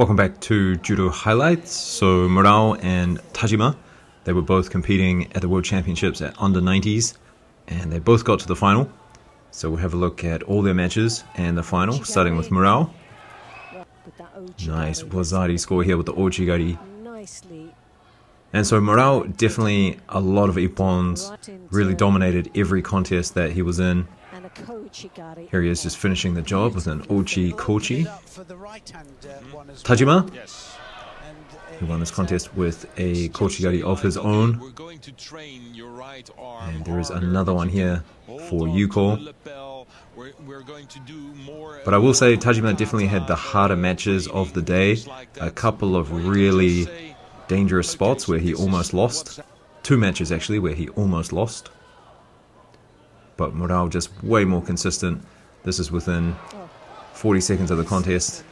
Welcome back to Judo Highlights. So Murao and Tajima, they were both competing at the World Championships at under 90s, and they both got to the final. So we'll have a look at all their matches and the final, starting with Murao. Nice Wazari score here with the Ochigari. And so Murao, definitely a lot of ippons, really dominated every contest that he was in. Here he is just finishing the job with an Ochi Kochi. Tajima, he won this contest with a Kochigari of his own. And there is another one here for Yuko. But I will say Tajima definitely had the harder matches of the day. A couple of really dangerous spots where he almost lost. Two matches actually where he almost lost. But Murao just way more consistent. This is within 40 seconds of the contest.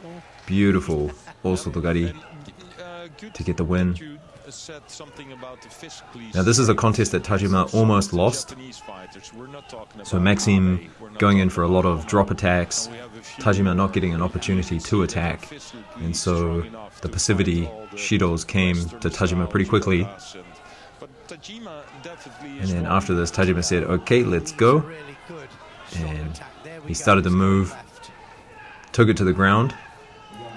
Beautiful Osotogari to get the win. Now this is a contest that Tajima almost lost. So Maxime going in for a lot of drop attacks, Tajima not getting an opportunity to attack, and so the passivity Shidos came to Tajima pretty quickly. And then after this Tajima said, okay, let's go, and he started to move, took it to the ground,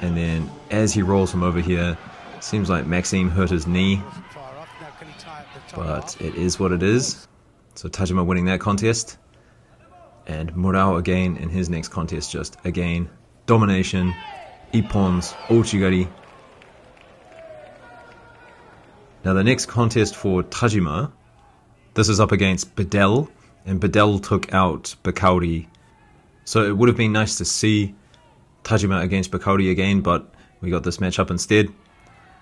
and then as he rolls from over here, seems like Maxime hurt his knee, but it is what it is. So Tajima winning that contest, and Murao again in his next contest, just again domination, ippons, Ochigari. Now the next contest for Tajima, this is up against Bedell, and Bedell took out Bakauri. So it would have been nice to see Tajima against Bakauri again, but we got this match up instead.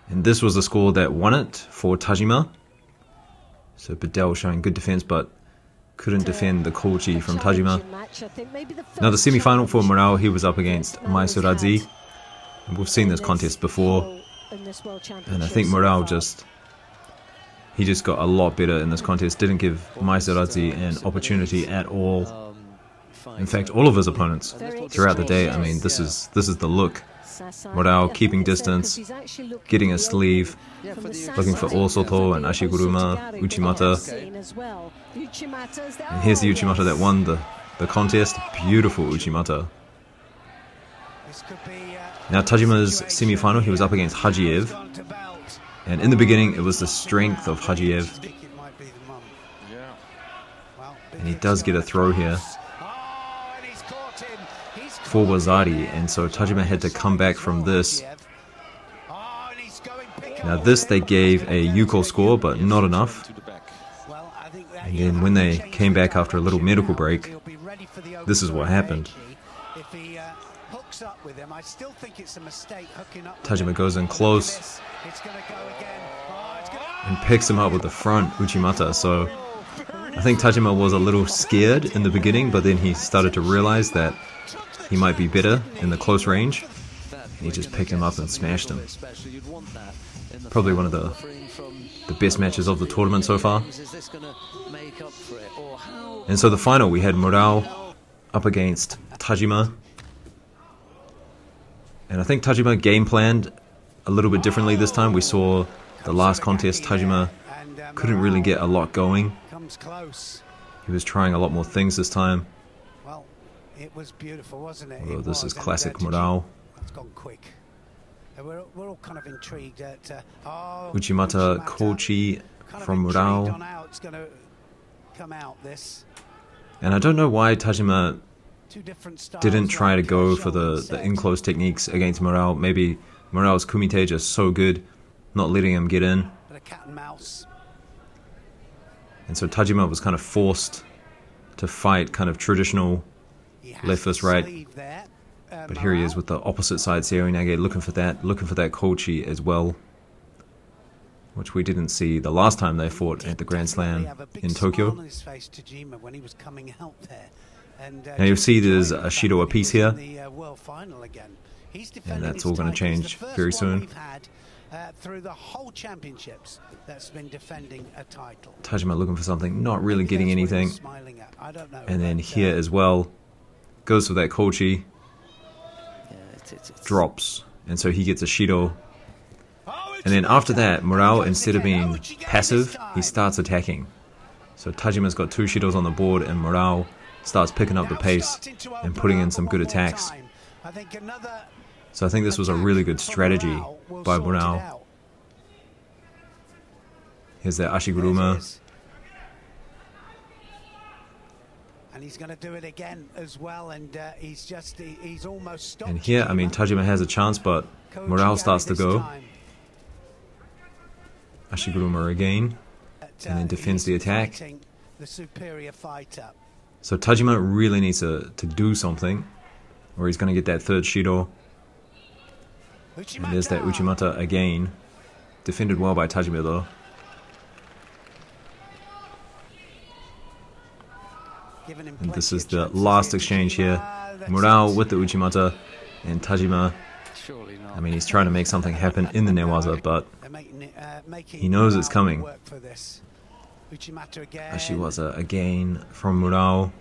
And this was the score that won it for Tajima. So Bedell showing good defense, but couldn't defend the Kochi from Tajima. Now the semi-final for Murao, he was up against Maisuradzi. And we've seen this contest before. And I think Murao just got a lot better in this contest. Didn't give Maisuradzi an opportunity at all. In fact, all of his opponents throughout the day. I mean, this is the look. Murao keeping distance, getting a sleeve, looking for Osoto and Ashiguruma, Uchimata. And here's the Uchimata that won the contest. Beautiful Uchimata. Now Tajima's semi-final, he was up against Hajiev. And in the beginning, it was the strength of Hajiev. And he does get a throw here for Wazari, and so Tajima had to come back from this. Now this they gave a Yuko score, but not enough. And then when they came back after a little medical break, this is what happened. Tajima goes in close and picks him up with the front Uchimata. So I think Tajima was a little scared in the beginning, but then he started to realize that he might be better in the close range. He just picked him up and smashed him. Probably one of the best matches of the tournament so far. And so the final, we had Murao up against Tajima. And I think Tajima game planned a little bit differently this time. We saw the last contest, Tajima couldn't really get a lot going. He was trying a lot more things this time. It was beautiful, wasn't it? Although this is classic Murao. It's gone quick. We're all kind of intrigued at Uchimata Kochi from Murao. And I don't know why Tajima didn't try to go for the in-close techniques against Murao. Maybe Murao's kumite just so good, not letting him get in. And so Tajima was kind of forced to fight kind of traditional left fist right, but here he is with the opposite side Seoinage, looking for that Kochi as well, which we didn't see the last time they fought at the Grand Slam in Tokyo. Now you'll see there's a Shido apiece here, and that's all going to change very soon. Tajima looking for something, not really getting anything, and then here as well, goes for that Kochi, drops and so he gets a Shido. And then after that, Murao, instead of being passive, he starts attacking. So Tajima's got 2 Shidos on the board, and Murao starts picking up the pace and putting in some good attacks. So I think this was a really good strategy by Murao. Here's that Ashiguruma. And he's going to do it again as well, and he's almost stopped. And here, I mean, Tajima has a chance, but Murao starts to go. Ashiguruma again, and then defends the attack. So Tajima really needs to do something, or he's going to get that 3rd Shido. And there's that Uchimata again. Defended well by Tajima though. And this is the last exchange here. Murao with the Uchimata, and Tajima, I mean, he's trying to make something happen in the Newaza, but he knows it's coming. Ashiwaza again from Murao.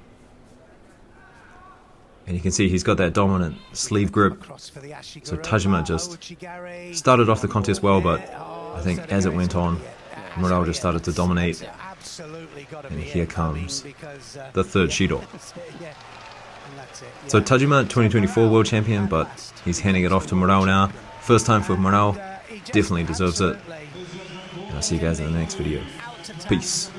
And you can see he's got that dominant sleeve grip. So Tajima just started off the contest well, but I think as it went on, Murao just started to dominate. And here comes the 3rd Shido. So Tajima, 2024 world champion, but he's handing it off to Murao now. First time for Murao, definitely deserves it. And I'll see you guys in the next video. Peace.